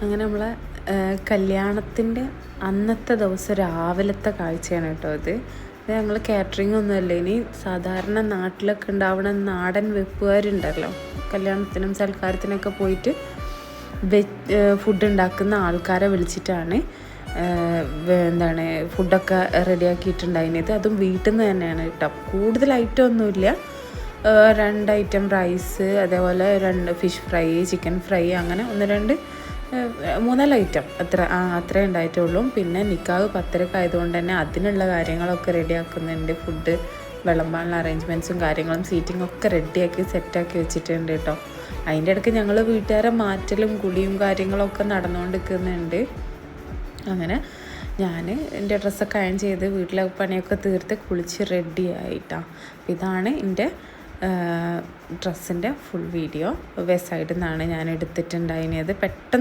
അങ്ങനെ നമ്മളെ കല്യാണത്തിൻ്റെ അന്നത്തെ ദിവസം രാവിലത്തെ കാഴ്ചയാണ് കേട്ടോ ഇത് ഞങ്ങൾ കാറ്ററിംഗ് ഒന്നുമല്ല. ഇനി സാധാരണ നാട്ടിലൊക്കെ ഉണ്ടാവുന്ന നാടൻ വെപ്പുകാരുണ്ടല്ലോ, കല്യാണത്തിനും സൽക്കാരത്തിനൊക്കെ പോയിട്ട് ഫുഡ് ഉണ്ടാക്കുന്ന ആൾക്കാരെ വിളിച്ചിട്ടാണ് ഫുഡൊക്കെ റെഡിയാക്കിയിട്ടുണ്ടായിരുന്നത്. അതും വീട്ടിൽ നിന്ന് തന്നെയാണ് കേട്ടോ. കൂടുതൽ ഐറ്റം ഒന്നുമില്ല, 2 ഐറ്റം റൈസ്, അതേപോലെ 2 ഫിഷ് ഫ്രൈ, ചിക്കൻ ഫ്രൈ, അങ്ങനെ 3-4 ഐറ്റം അത്രേ ഉണ്ടായിട്ടുള്ളൂ. പിന്നെ നിക്കാഹ് 10:30 ആയതുകൊണ്ട് തന്നെ അതിനുള്ള കാര്യങ്ങളൊക്കെ റെഡിയാക്കുന്നുണ്ട്. ഫുഡ് വിളമ്പാനുള്ള അറേഞ്ച്മെൻറ്റ്സും കാര്യങ്ങളും സീറ്റിംഗ് ഒക്കെ റെഡിയാക്കി സെറ്റാക്കി വെച്ചിട്ടുണ്ട് കേട്ടോ. അതിൻ്റെ ഇടയ്ക്ക് ഞങ്ങൾ വീട്ടുകാരെ മാറ്റലും കുളിയും കാര്യങ്ങളൊക്കെ നടന്നുകൊണ്ടിരിക്കുന്നുണ്ട്. അങ്ങനെ ഞാൻ എൻ്റെ ഡ്രസ്സൊക്കെ അയൺ ചെയ്ത് വീട്ടിലെ പണിയൊക്കെ തീർത്ത് കുളിച്ച് റെഡി ആയിട്ടാണ്. ഇതാണ് എൻ്റെ ഡ്രസ്സിൻ്റെ ഫുൾ വീഡിയോ. വെബ് സൈഡിൽ നിന്നാണ് ഞാൻ എടുത്തിട്ടുണ്ടായിരുന്നത്. പെട്ടെന്ന്